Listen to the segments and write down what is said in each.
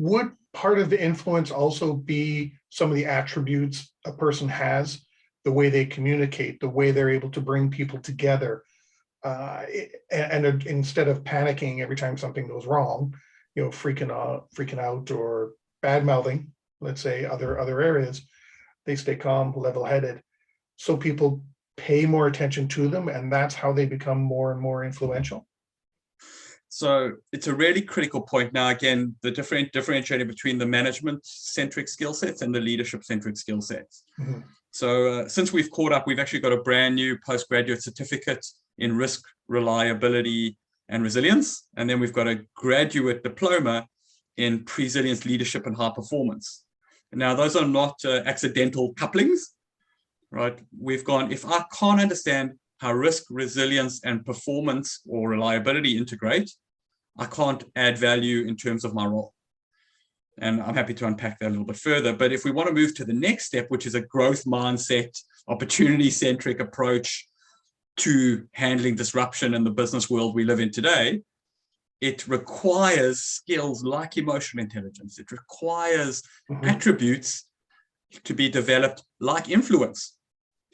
would part of the influence also be some of the attributes a person has, the way they communicate, the way they're able to bring people together, and instead of panicking every time something goes wrong, freaking out or bad mouthing, let's say other areas, they stay calm, level-headed, so people pay more attention to them, and that's how they become more and more influential. So it's a really critical point. Now, again, the differentiating between the management-centric skill sets and the leadership-centric skill sets. Mm-hmm. So since we've caught up, we've actually got a brand new postgraduate certificate in risk, reliability, and resilience. And then we've got a graduate diploma in resilience, leadership, and high performance. Now, those are not accidental couplings, right? We've gone, if I can't understand how risk, resilience, and performance or reliability integrate, I can't add value in terms of my role. And I'm happy to unpack that a little bit further. But if we want to move to the next step, which is a growth mindset, opportunity-centric approach to handling disruption in the business world we live in today, it requires skills like emotional intelligence. It requires attributes to be developed like influence.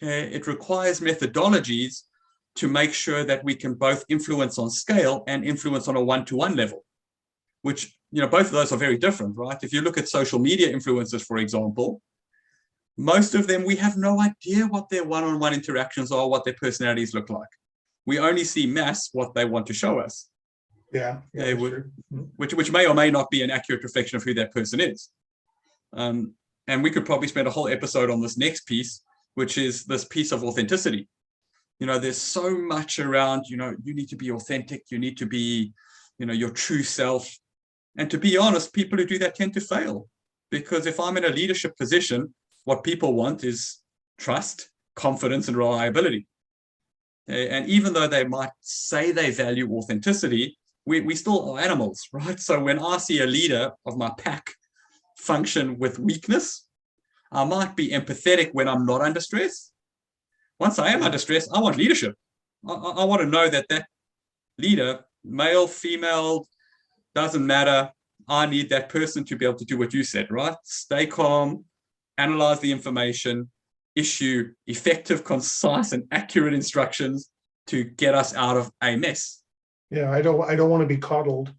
Okay? It requires methodologies to make sure that we can both influence on scale and influence on a one-to-one level, which, both of those are very different, right? If you look at social media influencers, for example, most of them, we have no idea what their one-on-one interactions are, what their personalities look like. We only see mass what they want to show us. Yeah, which may or may not be an accurate reflection of who that person is. And we could probably spend a whole episode on this next piece, which is this piece of authenticity. There's so much around, you need to be authentic, you need to be, your true self. And to be honest, people who do that tend to fail, because if I'm in a leadership position, what people want is trust, confidence, and reliability. And even though they might say they value authenticity, we still are animals, right? So when I see a leader of my pack function with weakness, I might be empathetic when I'm not under stress. Once I am under stress, I want leadership. I want to know that leader, male, female, doesn't matter. I need that person to be able to do what you said, right? Stay calm, analyze the information, issue effective, concise, and accurate instructions to get us out of a mess. Yeah, I don't want to be coddled,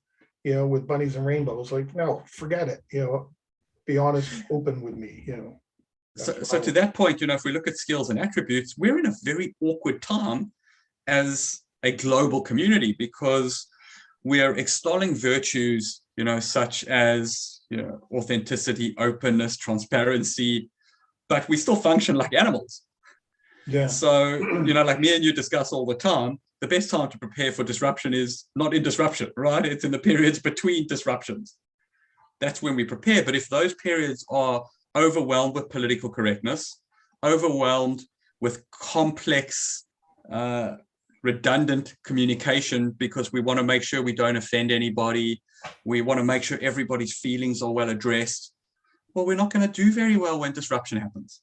with bunnies and rainbows. Like, no, forget it. Be honest, open with me. So to that point, if we look at skills and attributes, we're in a very awkward time as a global community, because we are extolling virtues, such as authenticity, openness, transparency, but we still function like animals. Yeah. So, like me and you discuss all the time, the best time to prepare for disruption is not in disruption, right? It's in the periods between disruptions. That's when we prepare. But if those periods are overwhelmed with political correctness, overwhelmed with complex, redundant communication, because we want to make sure we don't offend anybody, we want to make sure everybody's feelings are well addressed, well, we're not going to do very well when disruption happens.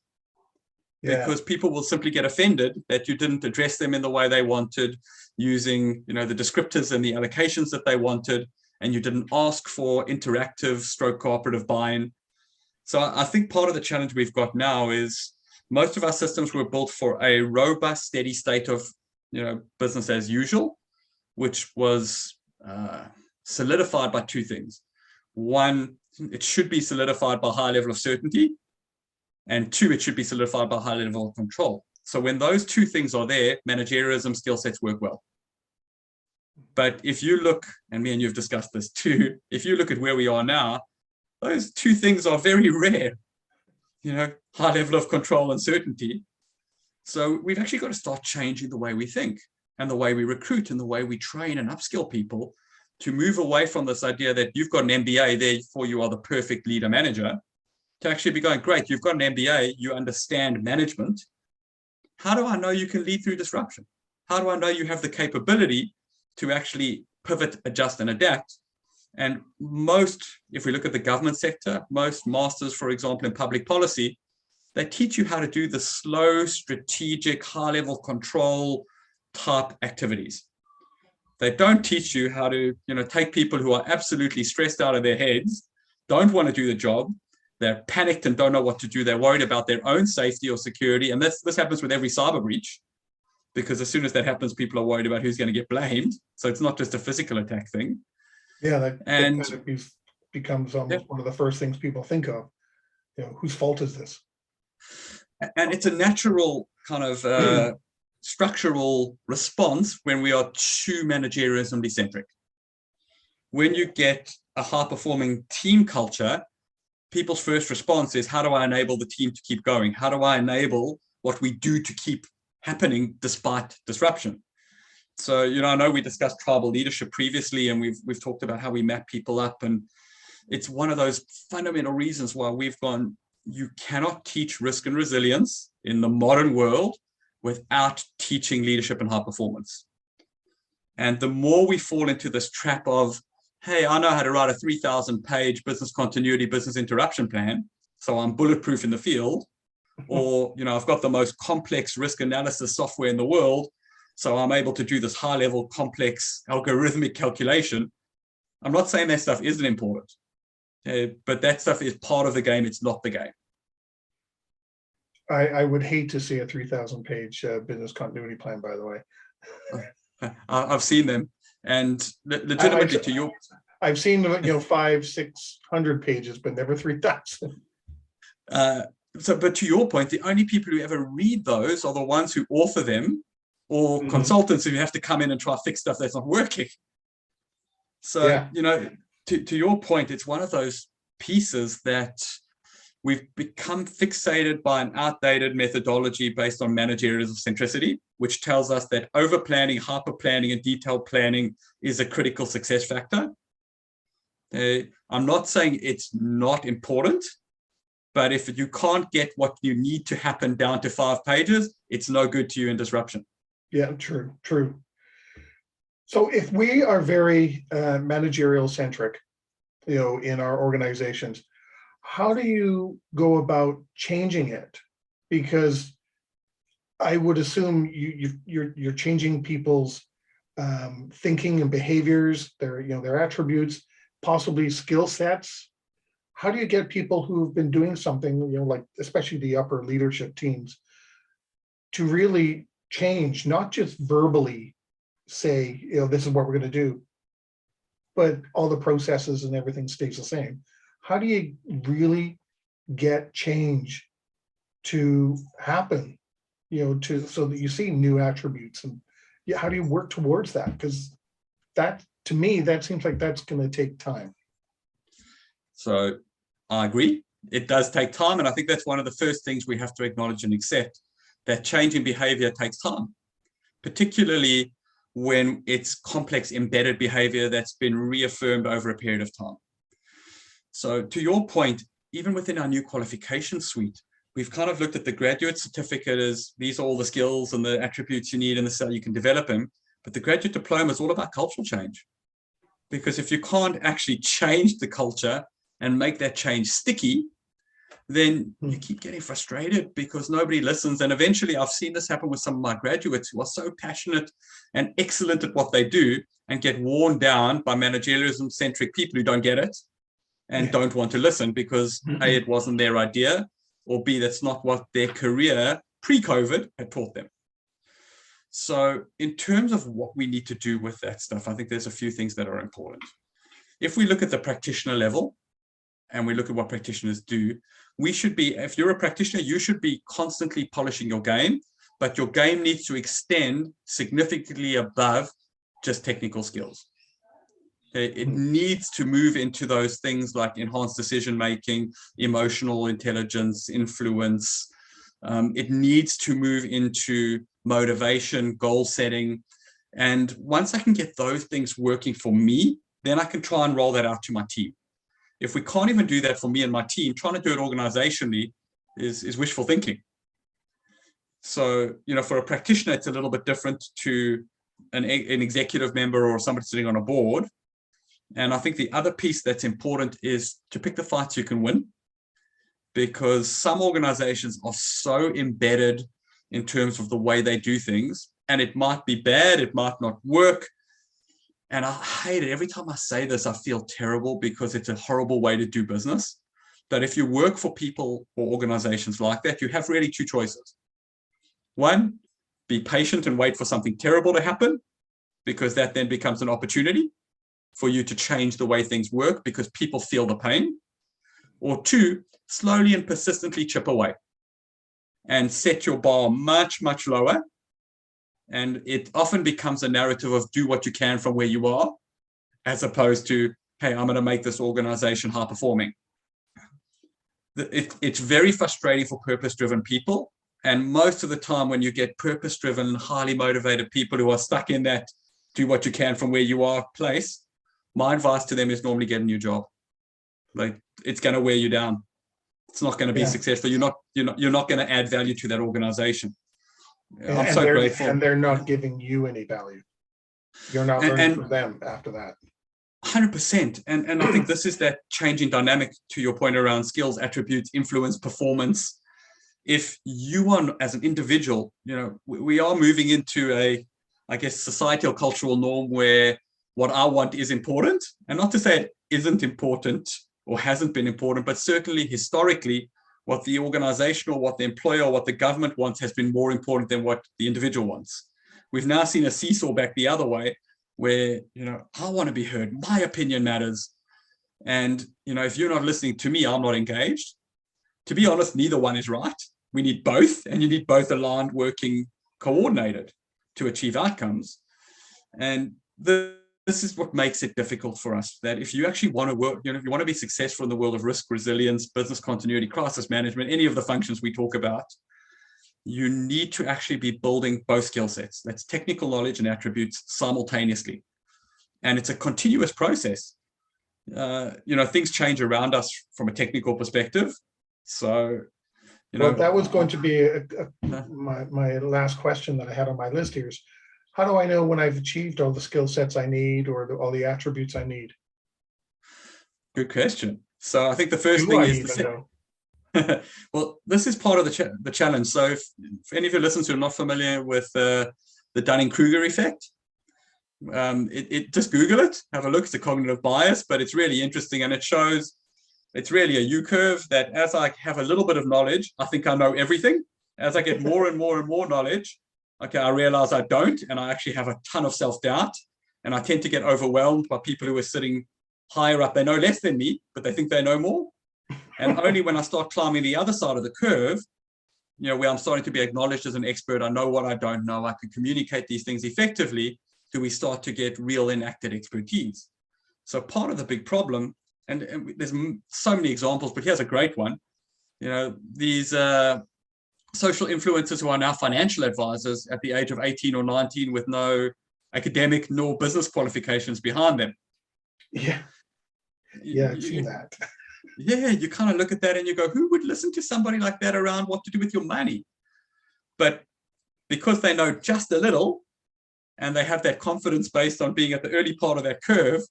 Because people will simply get offended that you didn't address them in the way they wanted, using the descriptors and the allocations that they wanted, and you didn't ask for interactive stroke cooperative buy-in. So I think part of the challenge we've got now is most of our systems were built for a robust, steady state of business as usual, which was solidified by two things. One, it should be solidified by a high level of certainty. And two, it should be solidified by a high level of control. So when those two things are there, managerialism skill sets work well. But if you look, and me and you have discussed this too, if you look at where we are now, those two things are very rare, high level of control and certainty. So we've actually got to start changing the way we think and the way we recruit and the way we train and upskill people to move away from this idea that you've got an MBA, therefore you are the perfect leader manager, to actually be going, great, you've got an MBA, you understand management. How do I know you can lead through disruption? How do I know you have the capability to actually pivot, adjust, and adapt? And if we look at the government sector, most masters, for example, in public policy, they teach you how to do the slow, strategic, high-level control type activities. They don't teach you how to, take people who are absolutely stressed out of their heads don't want to do the job. They're panicked and don't know what to do. They're worried about their own safety or security. And this happens with every cyber breach, because as soon as that happens, people are worried about who's going to get blamed. So it's not just a physical attack thing. Yeah, that And kind of becomes almost yeah. one of the first things people think of. Whose fault is this? And it's a natural kind of structural response when we are too managerialism centric. When you get a high-performing team culture, people's first response is, how do I enable the team to keep going? How do I enable what we do to keep happening despite disruption? So, I know we discussed tribal leadership previously, and we've talked about how we map people up, and it's one of those fundamental reasons why we've gone, you cannot teach risk and resilience in the modern world without teaching leadership and high performance. And the more we fall into this trap of, hey, I know how to write a 3,000-page business continuity, business interruption plan, so I'm bulletproof in the field, or, I've got the most complex risk analysis software in the world, so I'm able to do this high-level, complex, algorithmic calculation. I'm not saying that stuff isn't important, but that stuff is part of the game. It's not the game. I would hate to see a 3,000-page business continuity plan, by the way. I've seen them, and legitimately I've seen them, 500-600 pages, but never 3,000. But to your point, the only people who ever read those are the ones who author them, or consultants who have to come in and try to fix stuff that's not working. So, yeah. To your point, it's one of those pieces that we've become fixated by an outdated methodology based on managerial centricity, which tells us that over planning, hyper planning, and detailed planning is a critical success factor. I'm not saying it's not important, but if you can't get what you need to happen down to 5 pages, it's no good to you in disruption. Yeah, true. So if we are very managerial centric, in our organizations, how do you go about changing it? Because I would assume you're changing people's thinking and behaviors, their attributes, possibly skill sets. How do you get people who've been doing something, like especially the upper leadership teams, to really change, not just verbally say, this is what we're going to do, but all the processes and everything stays the same? How do you really get change to happen, so that you see new attributes, and how do you work towards that? Because that, to me, that seems like that's going to take time. So I agree. It does take time. And I think that's one of the first things we have to acknowledge and accept, that change in behavior takes time, particularly when it's complex embedded behavior that's been reaffirmed over a period of time. So to your point, even within our new qualification suite, we've kind of looked at the graduate certificate as these are all the skills and the attributes you need and this is how you can develop them. But the graduate diploma is all about cultural change. Because if you can't actually change the culture and make that change sticky, then you keep getting frustrated because nobody listens. And eventually, I've seen this happen with some of my graduates who are so passionate and excellent at what they do and get worn down by managerialism-centric people who don't get it and don't want to listen because A, it wasn't their idea, or B, that's not what their career pre-COVID had taught them. So in terms of what we need to do with that stuff, I think there's a few things that are important. If we look at the practitioner level and we look at what practitioners do, we should be, if you're a practitioner, you should be constantly polishing your game, but your game needs to extend significantly above just technical skills. It needs to move into those things like enhanced decision-making, emotional intelligence, influence. It needs to move into motivation, goal setting. And once I can get those things working for me, then I can try and roll that out to my team. If we can't even do that for me and my team, trying to do it organizationally is wishful thinking. So, for a practitioner, it's a little bit different to an executive member or somebody sitting on a board. And I think the other piece that's important is to pick the fights you can win, because some organizations are so embedded in terms of the way they do things, and it might be bad, it might not work, And I hate it. Every time I say this, I feel terrible because it's a horrible way to do business. But if you work for people or organizations like that, you have really two choices. One, be patient and wait for something terrible to happen, because that then becomes an opportunity for you to change the way things work because people feel the pain. Or two, slowly and persistently chip away and set your bar much, much lower. And it often becomes a narrative of do what you can from where you are, as opposed to, hey, I'm going to make this organization high performing. It's very frustrating for purpose-driven people. And most of the time when you get purpose-driven, highly motivated people who are stuck in that do what you can from where you are place, my advice to them is normally get a new job. Like, it's going to wear you down. It's not going to be successful. You're not going to add value to that organization. I'm so grateful. And they're not giving you any value. You're not learning from them after that. 100%. And I think this is that changing dynamic to your point around skills, attributes, influence, performance. If you are, as an individual, we are moving into a, I guess, societal cultural norm where what I want is important. And not to say it isn't important or hasn't been important, but certainly historically, what the organization or what the employer or what the government wants has been more important than what the individual wants. We've now seen a seesaw back the other way where, I want to be heard. My opinion matters. And, if you're not listening to me, I'm not engaged. To be honest, neither one is right. We need both, and you need both aligned, working, coordinated to achieve outcomes. And this is what makes it difficult for us, that if you actually want to work, if you want to be successful in the world of risk, resilience, business continuity, crisis management, any of the functions we talk about, you need to actually be building both skill sets. That's technical knowledge and attributes simultaneously. And it's a continuous process. Things change around us from a technical perspective. So, that was going to be my last question that I had on my list here is, how do I know when I've achieved all the skill sets I need or all the attributes I need? Good question. So I think the first thing is well, this is part of the challenge. So if any of your listeners who are not familiar with the Dunning-Kruger effect, just Google it, have a look. It's a cognitive bias, but it's really interesting. And it shows it's really a U-curve that as I have a little bit of knowledge, I think I know everything. As I get more and more and more knowledge, okay, I realize I don't, and I actually have a ton of self-doubt, and I tend to get overwhelmed by people who are sitting higher up. They know less than me, but they think they know more. And only when I start climbing the other side of the curve, where I'm starting to be acknowledged as an expert, I know what I don't know, I can communicate these things effectively, do we start to get real enacted expertise. So part of the big problem, and there's so many examples, but here's a great one. These social influencers who are now financial advisors at the age of 18 or 19 with no academic nor business qualifications behind them. Yeah, I've seen that. Yeah, you kind of look at that and you go, who would listen to somebody like that around what to do with your money? But because they know just a little and they have that confidence based on being at the early part of that curve,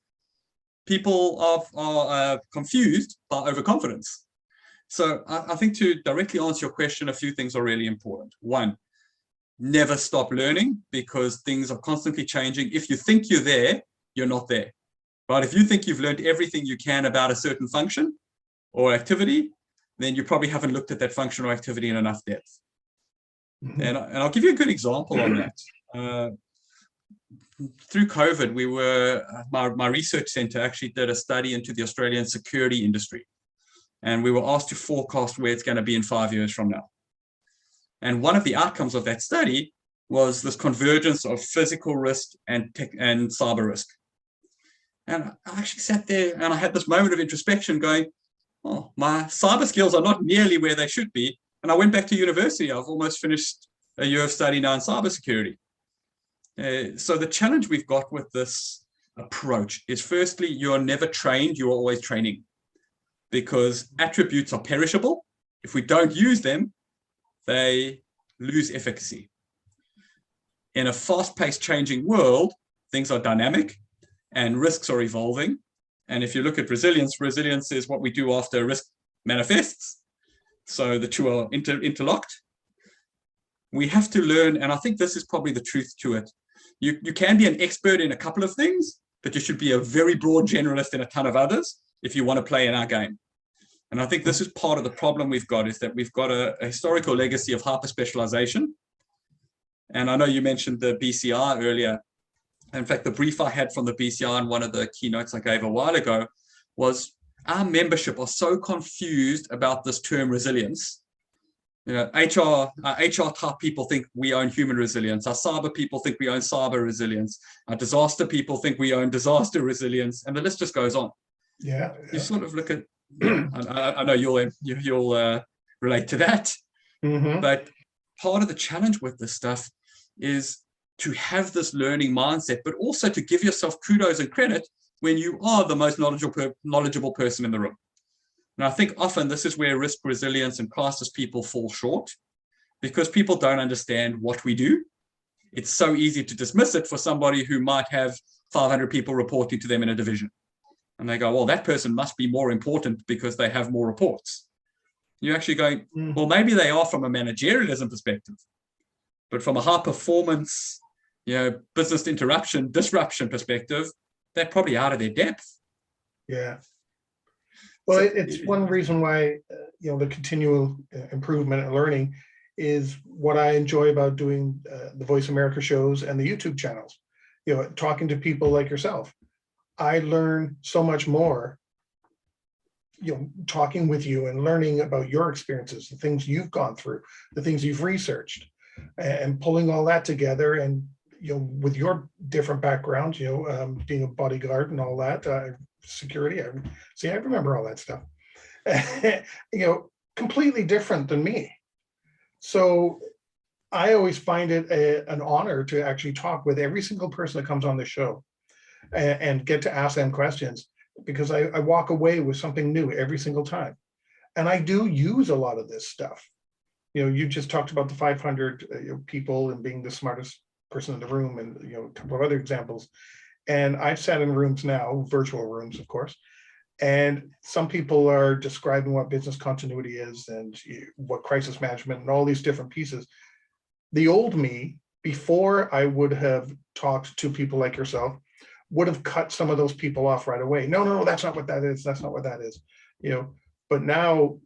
people are confused by overconfidence. So I think to directly answer your question, a few things are really important. One, never stop learning because things are constantly changing. If you think you're there, you're not there. Right? If you think you've learned everything you can about a certain function or activity, then you probably haven't looked at that function or activity in enough depth. Mm-hmm. And I'll give you a good example on that. Through COVID, my research center actually did a study into the Australian security industry. And we were asked to forecast where it's going to be in 5 years from now. And one of the outcomes of that study was this convergence of physical risk and cyber risk. And I actually sat there and I had this moment of introspection going, oh, my cyber skills are not nearly where they should be. And I went back to university. I've almost finished a year of study now in cybersecurity. So the challenge we've got with this approach is firstly, you're never trained, you're always training. Because attributes are perishable. If we don't use them, they lose efficacy. In a fast-paced changing world, things are dynamic and risks are evolving. And if you look at resilience, resilience is what we do after a risk manifests. So the two are interlocked. We have to learn, and I think this is probably the truth to it. You can be an expert in a couple of things, but you should be a very broad generalist in a ton of others if you want to play in our game. And I think this is part of the problem we've got, is that we've got a historical legacy of hyper-specialization. And I know you mentioned the BCI earlier. In fact, the brief I had from the BCI in one of the keynotes I gave a while ago was, our membership are so confused about this term resilience. You know, HR type people think we own human resilience. Our cyber people think we own cyber resilience. Our disaster people think we own disaster resilience, and the list just goes on. Yeah. You sort of look at, I know you'll relate to that, but part of the challenge with this stuff is to have this learning mindset, but also to give yourself kudos and credit when you are the most knowledgeable person in the room. And I think often this is where risk resilience and crisis people fall short, because people don't understand what we do. It's so easy to dismiss it for somebody who might have 500 people reporting to them in a division. And they go, well, that person must be more important because they have more reports. You're actually going, well, maybe they are from a managerialism perspective, but from a high performance, business disruption perspective, they're probably out of their depth. Yeah. Well, it's one reason why, the continual improvement and learning is what I enjoy about doing the Voice America shows and the YouTube channels. Talking to people like yourself, I learn so much more, talking with you and learning about your experiences, the things you've gone through, the things you've researched, and pulling all that together. And, with your different backgrounds, being a bodyguard and all that, security, I remember all that stuff, completely different than me. So I always find it an honor to actually talk with every single person that comes on the show and get to ask them questions, because I walk away with something new every single time. And I do use a lot of this stuff. You just talked about the 500 people and being the smartest person in the room, and a couple of other examples. And I've sat in rooms now, virtual rooms, of course, and some people are describing what business continuity is and what crisis management and all these different pieces. The old me, before I would have talked to people like yourself, would have cut some of those people off right away. No, that's not what that is. That's not what that is. But now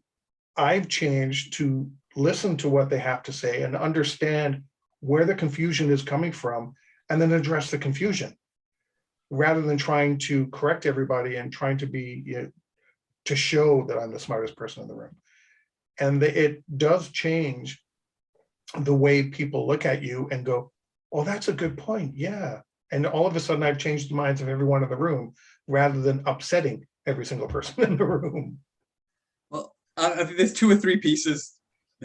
I've changed to listen to what they have to say and understand where the confusion is coming from, and then address the confusion, rather than trying to correct everybody and trying to be, to show that I'm the smartest person in the room. And it does change the way people look at you and go, oh, that's a good point. Yeah. And all of a sudden I've changed the minds of everyone in the room, rather than upsetting every single person in the room. Well, I think there's 2 or 3 pieces,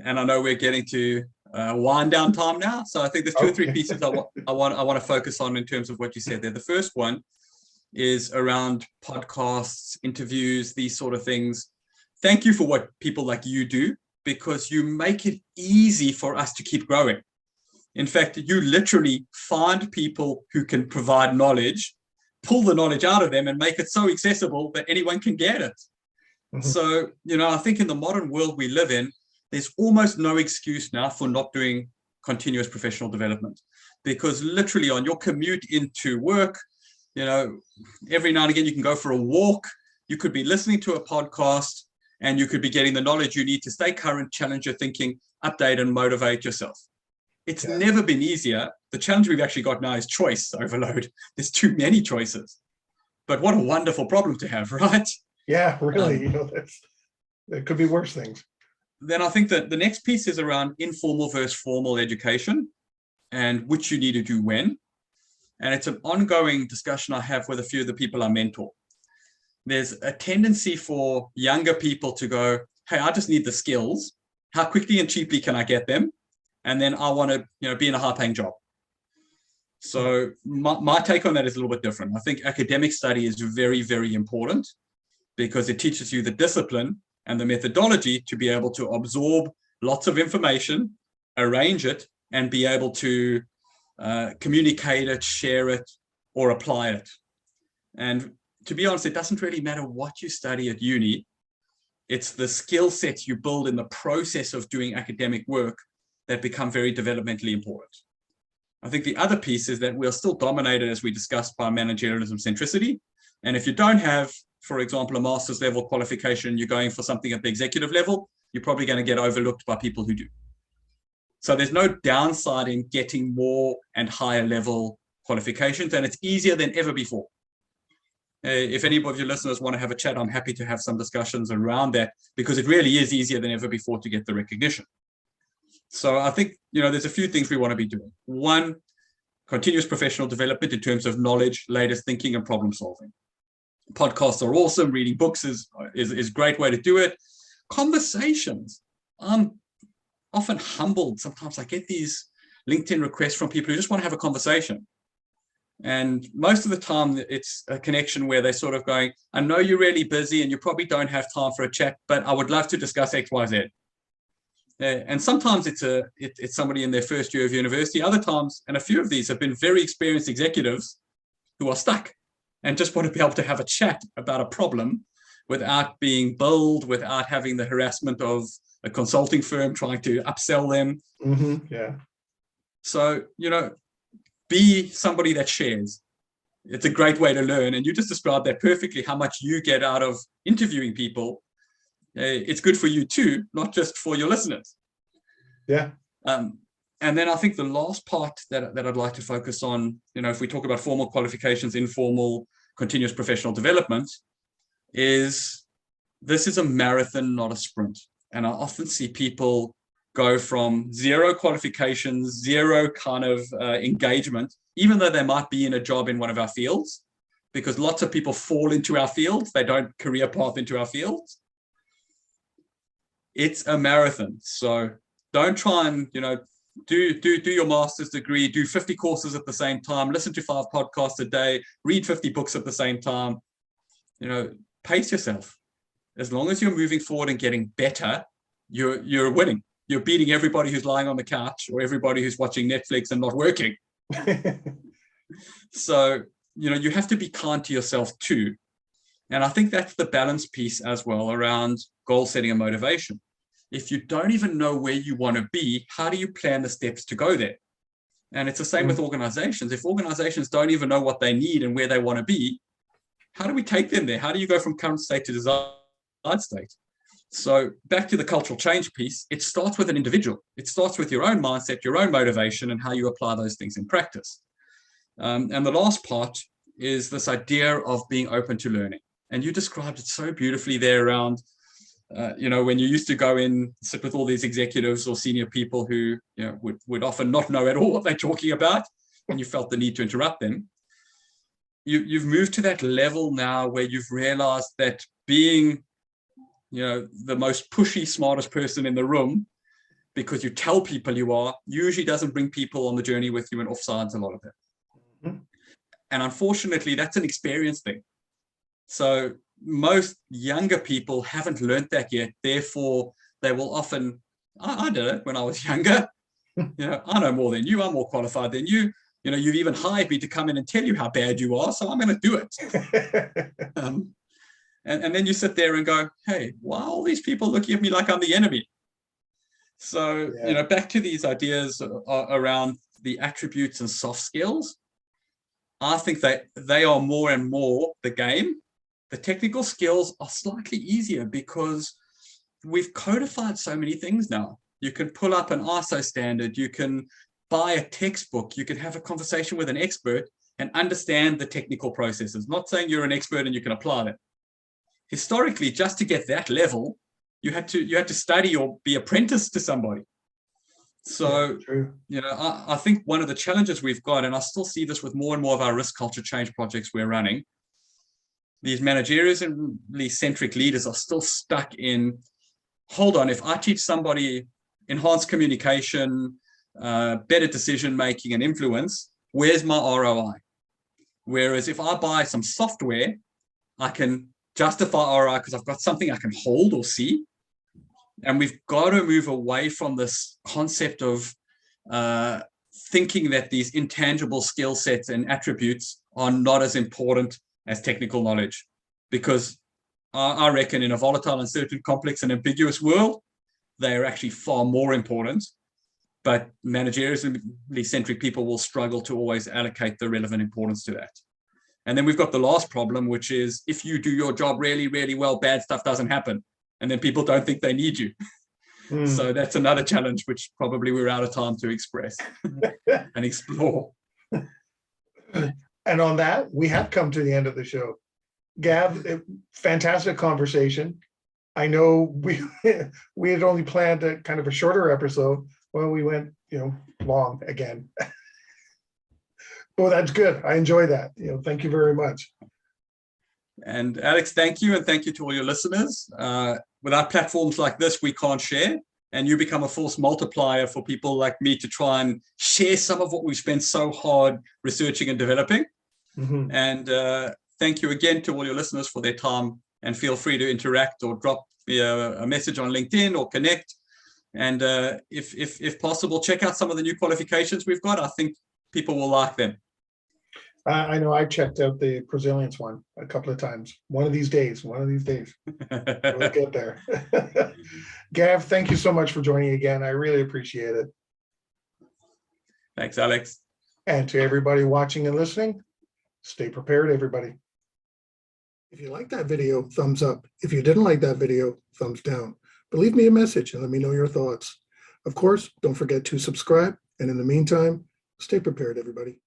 and I know we're getting to wind down time now. So I think there's 2 or 3 pieces I want to focus on in terms of what you said there. The first one is around podcasts, interviews, these sort of things. Thank you for what people like you do, because you make it easy for us to keep growing. In fact, you literally find people who can provide knowledge, pull the knowledge out of them, and make it so accessible that anyone can get it. So, I think in the modern world we live in, there's almost no excuse now for not doing continuous professional development, because literally on your commute into work, every now and again you can go for a walk, you could be listening to a podcast, and you could be getting the knowledge you need to stay current, challenge your thinking, update and motivate yourself. It's never been easier. The challenge we've actually got now is choice overload. There's too many choices, but what a wonderful problem to have, right? Yeah, really. That could be worse things. Then I think that the next piece is around informal versus formal education, and which you need to do when. And it's an ongoing discussion I have with a few of the people I mentor. There's a tendency for younger people to go, hey, I just need the skills. How quickly and cheaply can I get them? And then I want to be in a high-paying job. So my take on that is a little bit different. I think academic study is very, very important, because it teaches you the discipline and the methodology to be able to absorb lots of information, arrange it, and be able to communicate it, share it, or apply it. And to be honest, it doesn't really matter what you study at uni. It's the skill sets you build in the process of doing academic work that become very developmentally important. I think the other piece is that we're still dominated, as we discussed, by managerialism centricity. And if you don't have, for example, a master's level qualification, you're going for something at the executive level, you're probably going to get overlooked by people who do. So there's no downside in getting more and higher level qualifications, and it's easier than ever before. If any of your listeners want to have a chat, I'm happy to have some discussions around that, because it really is easier than ever before to get the recognition. So I think, there's a few things we want to be doing. One, continuous professional development in terms of knowledge, latest thinking, and problem solving. Podcasts are awesome. Reading books is a great way to do it. Conversations. I'm often humbled. Sometimes I get these LinkedIn requests from people who just want to have a conversation. And most of the time, it's a connection where they're sort of going, I know you're really busy and you probably don't have time for a chat, but I would love to discuss X, Y, Z. And sometimes it's somebody in their first year of university. Other times, and a few of these have been very experienced executives who are stuck and just want to be able to have a chat about a problem without being billed, without having the harassment of a consulting firm trying to upsell them. Yeah. So, be somebody that shares. It's a great way to learn. And you just described that perfectly, how much you get out of interviewing people. It's good for you too, not just for your listeners. Yeah. And then I think the last part that I'd like to focus on, if we talk about formal qualifications, informal, continuous professional development, is this is a marathon, not a sprint. And I often see people go from zero qualifications, zero kind of engagement, even though they might be in a job in one of our fields, because lots of people fall into our fields. They don't career path into our fields. It's a marathon. So don't try and, do your master's degree, do 50 courses at the same time, listen to 5 podcasts a day, read 50 books at the same time. Pace yourself. As long as you're moving forward and getting better, you're winning. You're beating everybody who's lying on the couch or everybody who's watching Netflix and not working. So, you have to be kind to yourself too. And I think that's the balance piece as well around goal setting and motivation. If you don't even know where you want to be, how do you plan the steps to go there? And it's the same with organizations. If organizations don't even know what they need and where they want to be, how do we take them there? How do you go from current state to desired state? So back to the cultural change piece, it starts with an individual. It starts with your own mindset, your own motivation, and how you apply those things in practice. And the last part is this idea of being open to learning. And you described it so beautifully there around, when you used to go in, sit with all these executives or senior people who would often not know at all what they're talking about, and you felt the need to interrupt them. You've moved to that level now where you've realized that being the most pushy, smartest person in the room, because you tell people you are, usually doesn't bring people on the journey with you and offsides a lot of it. And unfortunately, that's an experience thing. So most younger people haven't learned that yet. Therefore, they will often, I did it when I was younger. I know more than you. I'm more qualified than you. You've even hired me to come in and tell you how bad you are. So I'm going to do it. And then you sit there and go, hey, why are all these people looking at me like I'm the enemy? So, back to these ideas around the attributes and soft skills. I think that they are more and more the game. The technical skills are slightly easier because we've codified so many things now. You can pull up an ISO standard, you can buy a textbook, you can have a conversation with an expert and understand the technical processes. Not saying you're an expert and you can apply them. Historically, just to get that level, you had to study or be apprenticed to somebody. So, I think one of the challenges we've got, and I still see this with more and more of our risk culture change projects we're running, these managerially centric leaders are still stuck in, hold on, if I teach somebody enhanced communication, better decision-making and influence, where's my ROI? Whereas if I buy some software, I can justify ROI because I've got something I can hold or see. And we've got to move away from this concept of thinking that these intangible skill sets and attributes are not as important as technical knowledge. Because I reckon in a volatile, uncertain, complex, and ambiguous world, they are actually far more important. but managerially centric people will struggle to always allocate the relevant importance to that. And then we've got the last problem, which is if you do your job really, really well, bad stuff doesn't happen. And then people don't think they need you. So that's another challenge, which probably we're out of time to express and explore. And on that, we have come to the end of the show. Gav, fantastic conversation. I know we had only planned a kind of a shorter episode. Well, we went, long again. Well, that's good. I enjoy that. Thank you very much. And Alex, thank you. And thank you to all your listeners. Without platforms like this, we can't share. And you become a force multiplier for people like me to try and share some of what we've spent so hard researching and developing. Mm-hmm. And thank you again to all your listeners for their time. And feel free to interact or drop me a message on LinkedIn or connect. And if possible, check out some of the new qualifications we've got. I think people will like them. I know I checked out the Resilience one a couple of times. One of these days. We'll get there. Gav, thank you so much for joining again. I really appreciate it. Thanks, Alex. And to everybody watching and listening, stay prepared, everybody. If you liked that video, thumbs up. If you didn't like that video, thumbs down. But leave me a message and let me know your thoughts. Of course, don't forget to subscribe. And in the meantime, stay prepared, everybody.